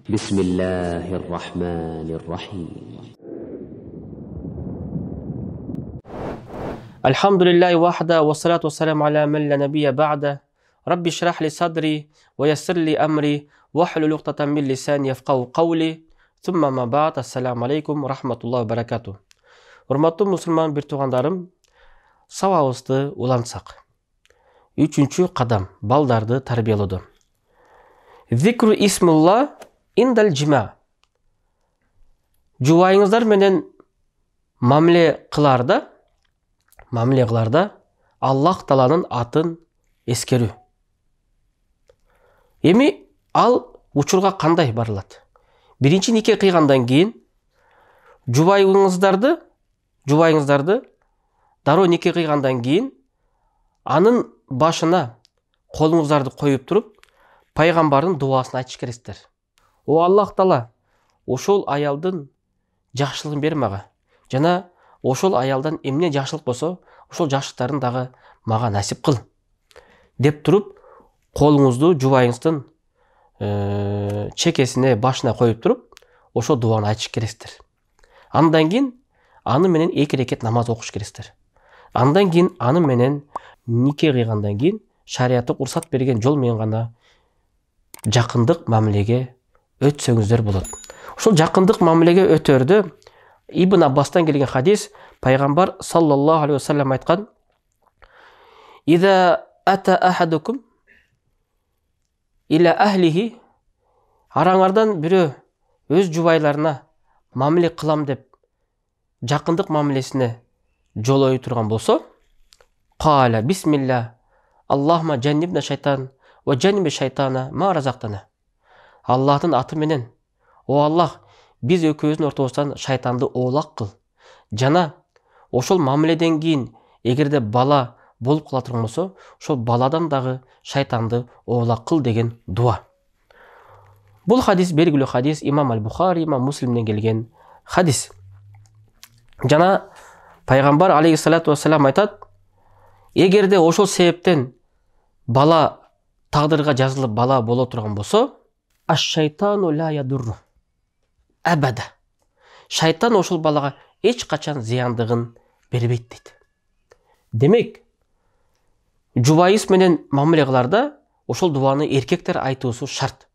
بسم الله الرحمن الرحيم الحمد لله وحده والصلاة والسلام على من لا نبي بعده رب اشرح لي صدري ويسر لي أمري واحلل عقدة من لساني يفقهوا قولي ثم ما بعد السلام عليكم ورحمة الله وبركاته. Урматтуу мусулман бир туугандарым, сабагыбызды улантсак. 3-чү кадам балдарды тарбиялоодо. Зикру исмулла индал жима. Жубайыңыздар менен мамиле кыларда Аллах Тааланын атын эскерүү. Эми ал учурга кандай барылат? Биринчи нике кыйгандан кийин жубайыңыздарды дароо нике кыйгандан кийин анын башына колуңуздарды коюп туруп пайгамбардын дуасын айтыш керексиздер. О Аллах Таала, ошол аялдын жакшылыгын бер мага. Жана ошол аялдан эмне жакшылык болсо, ошол жакшылыктарын дагы мага насип кыл. Деп туруп, колуңузду жубайыңыздын чекесине, башына коюп туруп, ошол дуаны айтыш керексиздер. Андан кийин аны менен 2 рекет намаз окуш керексиздер. Андан кийин аны менен нике кыйгандан кийин шариаттык уруксат берген жол менен гана жакындык мамилеге өтсөңүздөр болот. Ошол жакындык мамилеге өтөрдө Ибн Аббастан келген хадис, пайгамбар саллаллаху алейхи ва саллям айткан: "Иза ата ахадукум иля ахлихи", араңардан бирөө өз жубайларына мамиле кылам деп жакындык мамилесине жол ой турган болсо, "Каля бисмилlah, Аллахума жаннибна шайтан ва жанниби шайтана ма разактана". Аллахтын аты менен: "О Аллах, биз экөөбүздүн ортобуздан шайтанды оолак кыл. Жана ошол мамиледен кийин эгерде бала болуп кала турган болсо, ошол баладан дагы шайтанды оолак кыл" деген дуа. Бул хадис белгилүү хадис, Имам Аль-Бухари, Имам Муслимден келген хадис. Жана пайгамбар алейхиссалату вассалам айтат: эгерде ошол себептен бала тагдырга жазылып бала боло турган болсо, аш-шайтану ла ядурру абада. Шайтан ошол балага эч качан зыяндыгын бербейт дейт. Демек, жубайыңыз менен мамиле кыларда ошол дуаны эркектер айтуусу шарт.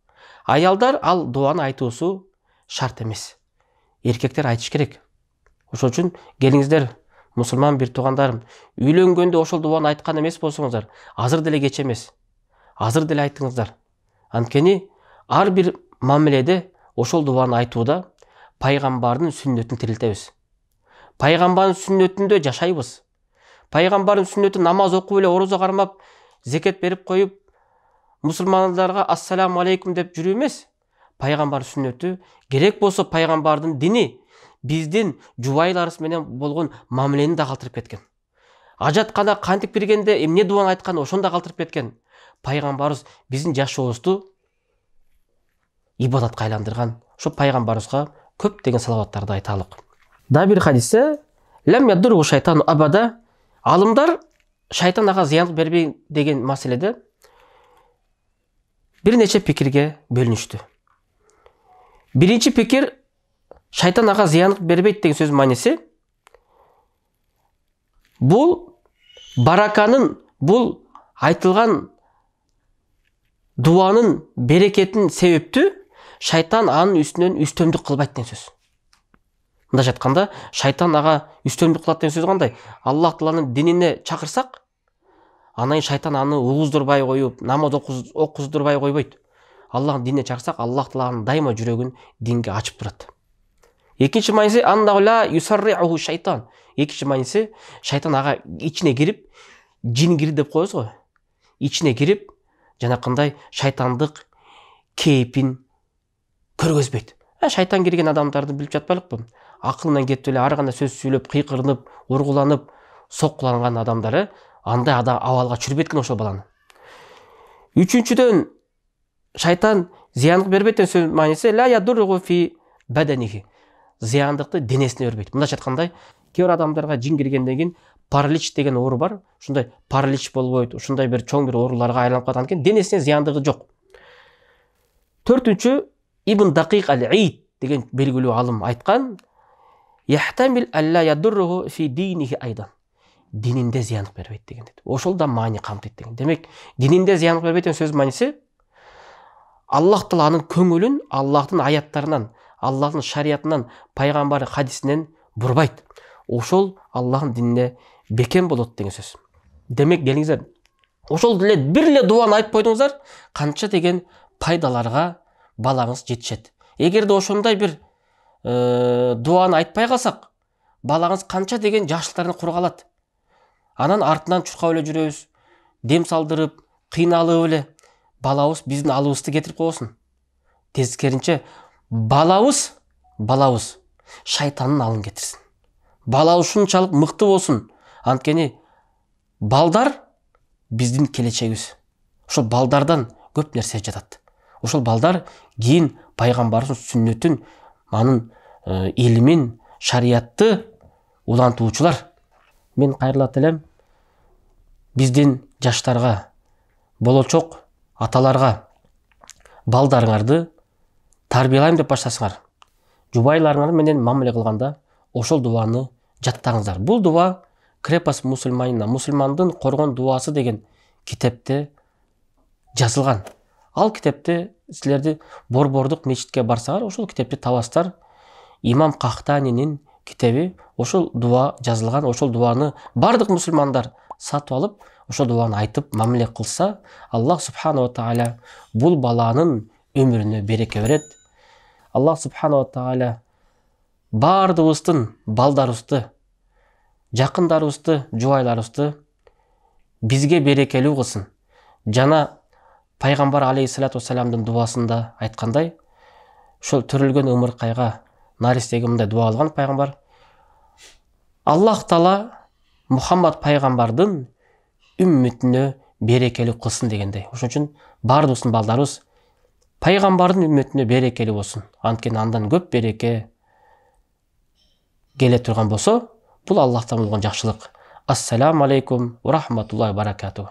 Аялдар ал дуаны айтуусу шарт эмес. Эркектер айтыш керек. Ошол үчүн келиңиздер, мусулман бир туугандарым, үйлөнгөндө ошол дуаны айткан эмес болсоңуздар, азыр деле кеч эмес. Азыр деле айтыңыздар. Анткени ар бир мамиледе ошол дуаны айтууда пайгамбардын сүннөтүн тирилтебиз. Пайгамбардын сүннөтүндө жашайбыз. Пайгамбардын сүннөтү намаз окуп эле, орозо кармап, зекет берип коюп, мусулмандарга ассаламу алейкум деп жүрүү эмес. Пайгамбардын сүннөтү, керек болсо пайгамбардын дини биздин жубайларыбыз менен болгон мамилени да калтырып кеткен. Ажаткана кантип киргенде эмне дуаны айткан, ошону да калтырып кеткен. Пайгамбарыбыз биздин жашообузду ибадатка айландырган. Ошо пайгамбарыбызга көптөгөн салаваттарды айталык. Да бир хадисте: "Лам ядуру шайтану абада", алымдар шайтан ага зыян бербей деген маселеде бир нече пикирге бөлүнүштү. Биринчи пикир, шайтан ага зыян бербейт деген сөзүн мааниси бул бараканын, бул айтылган дуанын берекетин себептүү шайтан анын үстүнөн үстөмдүк кылбайт деген сөз. Мындайча айтканда, шайтан ага үстөмдүк кылат деген сөз кандай? Аллах Тааланын динине чакырсак, анан шайтан аны угуздурбай коюп, намаз окуздурбай койбойт. Аллахтын динине чакырсак, Аллах Тааланын дайыма жүрөгүн динге ачып турат. Экинчи мааниси аннаула юсарриуху шайтан. Экинчи мааниси шайтан ага ичине кирип, жин кири деп коебуз го. Ичине кирип, жанакындай шайтандык кейпин көргөзбөйт. Шайтан кирген адамдарды билип жатпайлыкпы? Акылынан кетип эле ар кандай сөз сүйлөп, кыйкырынып, ургуланып, соккуланган адамдары андай абалга чүрбөйт экен ошол баланы. Үчүнчүдөн, шайтан зыяндык бербейт деген сөз мааниси ла ядурру фи баданихи. Зыяндыкты денесине бербейт. Мындайча айткандай, кээ бир адамдарга жин киргенден кийин паралич деген оору бар. Ушундай паралич болбойт, ушундай бир чоң бир ооруларга айланып калган экен, денесине зыяндыгы жок. Төртүнчү, Ибн Дақиқ ал-Ид деген белгілі ғалым айтқан, яхтамил алла ядурруху фи динихи айдан. Динінде зиянық бербейді деген деді. Ошол да мани қамтиды деген. Демек, динінде зиянық бербейді деген сөз маниси Аллах Тағаланың көңілін Аллахтың аяттарынан, Аллахтың шариатынан, пайғамбары хадисінен бұрбайды. Ошол Аллахтың диніне бекем болады деген сөз. Демек, келіңіздер, ошол бірле дуаны айтып қойдыңыздар, қанша деген пайдаларға балаңыз жетішеді. Егер де ошондай бір дуаны айтпай қалсақ, балаңыз қанша деген жашылықтарына құр қалады. Анан артынан чуркап эле жүрөбүз, дем салдырып, кыйналып эле балабыз биздин алыбызды кетирип койсун. Тескеринче балабыз шайтандын алын кетирсин. Балабыз ушунчалык мыкты болсун. Анткени балдар биздин келечегибиз. Ошол балдардан көп нерсе жатат. Ошол балдар кийин пайгамбардын сүннөтүн, анын илимин, шариятты улантуучулар. Мен кайрылат элем биздин жаштарга, болочок аталарга балдарыңарды тарбиялайм деп баштасыңар. Жубайларыңар менен мамиле кылганда ошол дуаны жаттаңыздар. Бул дуа Крепост мусульманина, мусульмандын коргон дуасы деген китепте жазылган. Ал китепте силерди Борбордук мечитке барсаңар, ошол китепти табасыздар. Имам Кахтанинин китеби, ошол дуа жазылган. Ошол дуаны бардык мусульмандар сатып алып, ошол дуаны айтып мамиле кылса, Аллах субханала тааля бул баланын өмүрүнө береке берет. Аллах субханала тааля бардыгыбыздын балдарыбызды, жакындарыбызды, жубайларыбызды бизге берекелүү кылсын. Жана пайгамбар алейхиссалату вассаламдын дуасында айткандай, ошол төрөлгөн ымыркайга наристеге мындай дуа алган пайгамбар: Аллах Таала Мухаммад пайгамбардын үммөтүнө берекелүү кылсын дегендей. Ошон үчүн бардыгыбыздын балдарыбыз пайгамбардын үммөтүнө берекелүү болсун. Анткени андан көп береке келе турган болсо, бул Аллахтан болгон жакшылык. Ассаламу алейкум ва рахматуллахи ва баракатух.